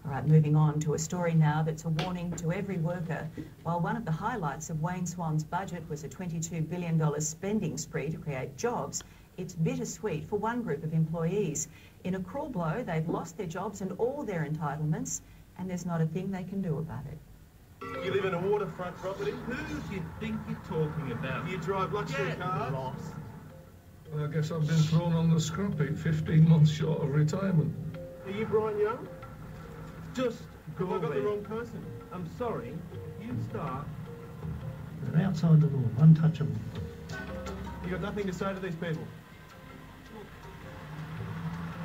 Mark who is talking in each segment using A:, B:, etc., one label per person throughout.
A: All right, moving on to a story now that's a warning to every worker. While one of the highlights of Wayne Swan's budget was a $22 billion spending spree to create jobs, it's bittersweet for one group of employees. In a cruel blow, they've lost their jobs and all their entitlements, and there's not a thing they can do about it.
B: You live in a waterfront property?
C: Who do you think you're talking about?
B: You drive luxury cars?
C: Lost.
D: Well, I guess I've been thrown on the scrap heap, 15 months short of retirement.
B: Are you Brian Young?
C: Just go
B: Have I got
C: away.
B: the wrong person?
C: I'm sorry. You start.
E: They're outside the law, untouchable.
B: You got nothing to say to these people?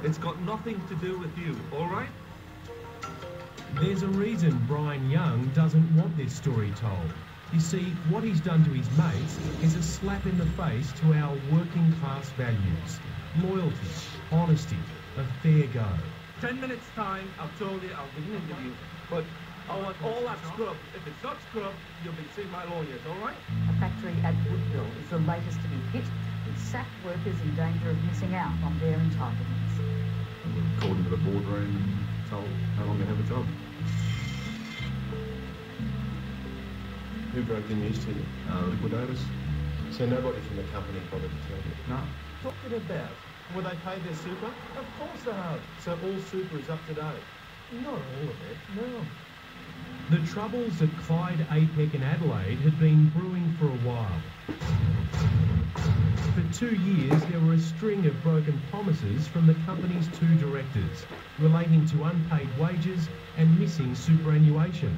C: It's got nothing to do with you, all right? There's a reason Brian Young doesn't want this story told. You see, what he's done to his mates is a slap in the face to our working class values. Loyalty, honesty, a fair go. 10 minutes time, I've told you I'll give an interview. But I want all that scrub. If it's not scrub, you'll be seeing my lawyers, all right?
F: A factory at Woodville is the latest to be hit, with sacked workers in danger of missing out on their entitlements.
G: We're called into the boardroom and told how long they have a job.
B: Who broke the news to you?
G: Liquidators?
B: So nobody from the company bothered to tell you?
G: No.
B: Talking about, were they paid their super?
C: Of course I have.
B: So all super is up to date?
C: Not all of it, no.
H: The troubles at Clyde Apac in Adelaide had been brewing for a while. For 2 years, there were a string of broken promises from the company's two directors, relating to unpaid wages and missing superannuation.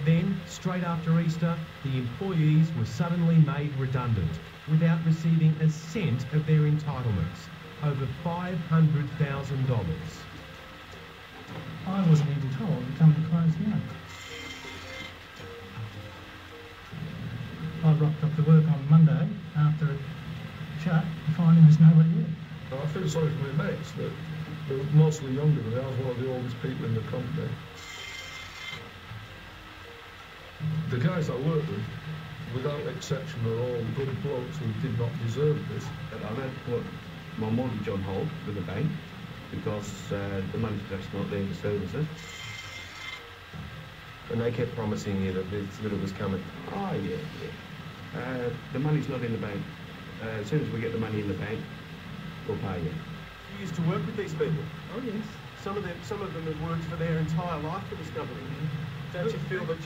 H: Then, straight after Easter, the employees were suddenly made redundant, without receiving a cent of their entitlements, over $500,000.
E: I wasn't even told the company closed down. I rocked up to work on Monday after it shut and find there was nobody there.
D: I feel sorry for my mates, that they're mostly younger than me. I was one of the oldest people in the company. The guys I work with, without exception, are all good blokes who did not deserve this.
G: I've had to put my mortgage on hold with the bank because the money's just not there to service it.
B: And they kept promising you that this little was coming.
G: Oh, yeah. The money's not in the bank. As soon as we get the money in the bank, we'll pay you.
B: You used to work with these people?
C: Oh, yes.
B: Some of them have worked for their entire life for this company. Don't you feel that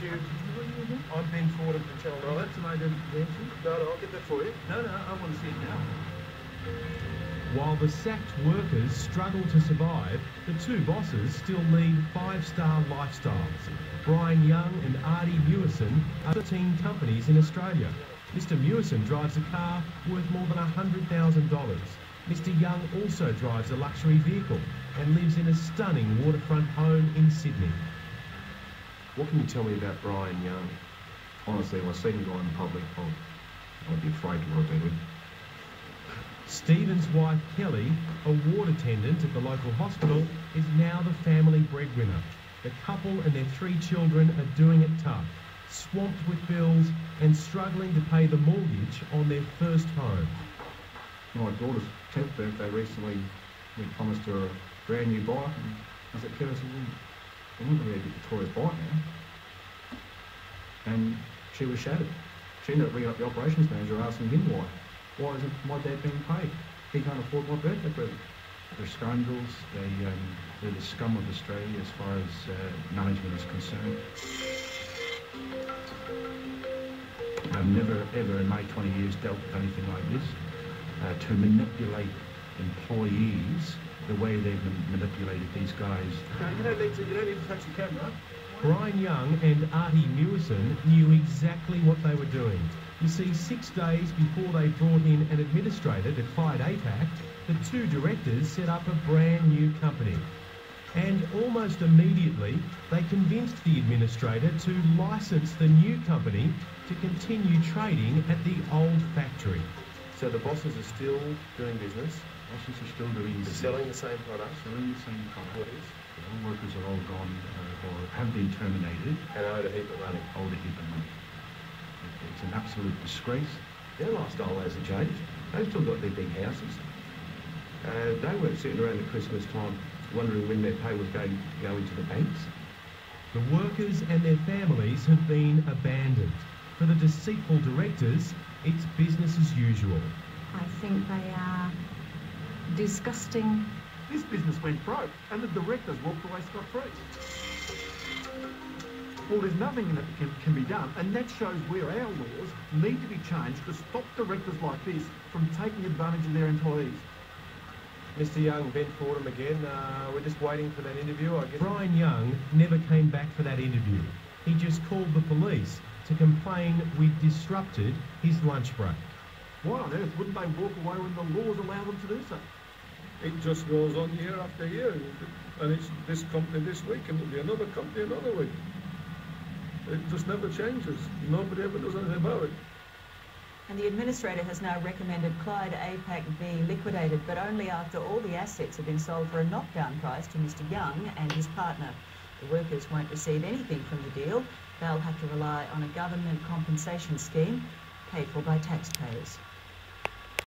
B: I've been forward of the channel?
C: Well, that's an identification.
B: No, I'll get that for you.
C: No, I want to see it now.
H: While the sacked workers struggle to survive, the two bosses still lead five-star lifestyles. Brian Young and Artie Meeuwissen are 13 companies in Australia. Mr. Meeuwissen drives a car worth more than $100,000. Mr. Young also drives a luxury vehicle and lives in a stunning waterfront home in Sydney.
G: What can you tell me about Brian Young?
I: Honestly, if I see him go in public, I'd be afraid to rotate with.
H: Stephen's wife, Kelly, a ward attendant at the local hospital, is now the family breadwinner. The couple and their 3 children are doing it tough, swamped with bills and struggling to pay the mortgage on their first home.
I: My daughter's 10th birthday recently, we promised her a brand new bike, and I said, Kelly, I'm not going to get Victoria's bike now. And she was shattered. She ended up ringing up the operations manager asking him why. Why isn't my dad being paid? He can't afford my birthday present. They're scoundrels. They're the scum of Australia as far as management is concerned. I've never, ever in my 20 years dealt with anything like this. To manipulate employees the way they've manipulated these guys.
B: You don't need to touch the camera.
H: Brian Young and Artie Meeuwissen knew exactly what they were doing. You see, 6 days before they brought in an administrator to Clyde Apac, the 2 directors set up a brand new company. And almost immediately, they convinced the administrator to license the new company to continue trading at the old factory.
B: So the bosses are still doing business?
I: Bosses are still doing business.
B: Selling the same products?
I: Selling the same products. All workers are all gone or have been terminated.
B: And owed a heap of money.
I: Owed a heap of money. It's an absolute disgrace.
G: Their lifestyle hasn't changed. They've still got their big houses. They weren't sitting around at Christmas time wondering when their pay was going to go into the banks.
H: The workers and their families have been abandoned. For the deceitful directors, it's business as usual.
F: I think they are disgusting.
B: This business went broke and the directors walked away scot-free. Well, there's nothing in it that can be done, and that shows where our laws need to be changed to stop directors like this from taking advantage of their employees.
J: Mr. Young, Ben Fordham again. We're just waiting for that interview, I guess.
H: Brian Young never came back for that interview. He just called the police to complain we'd disrupted his lunch break.
B: Why on earth wouldn't they walk away when the laws allow them to do so?
D: It just goes on year after year, and it's this company this week, and it'll be another company another week. It just never changes. Nobody ever does anything about it.
A: And the administrator has now recommended Clyde Apac be liquidated, but only after all the assets have been sold for a knockdown price to Mr. Young and his partner. The workers won't receive anything from the deal. They'll have to rely on a government compensation scheme paid for by taxpayers.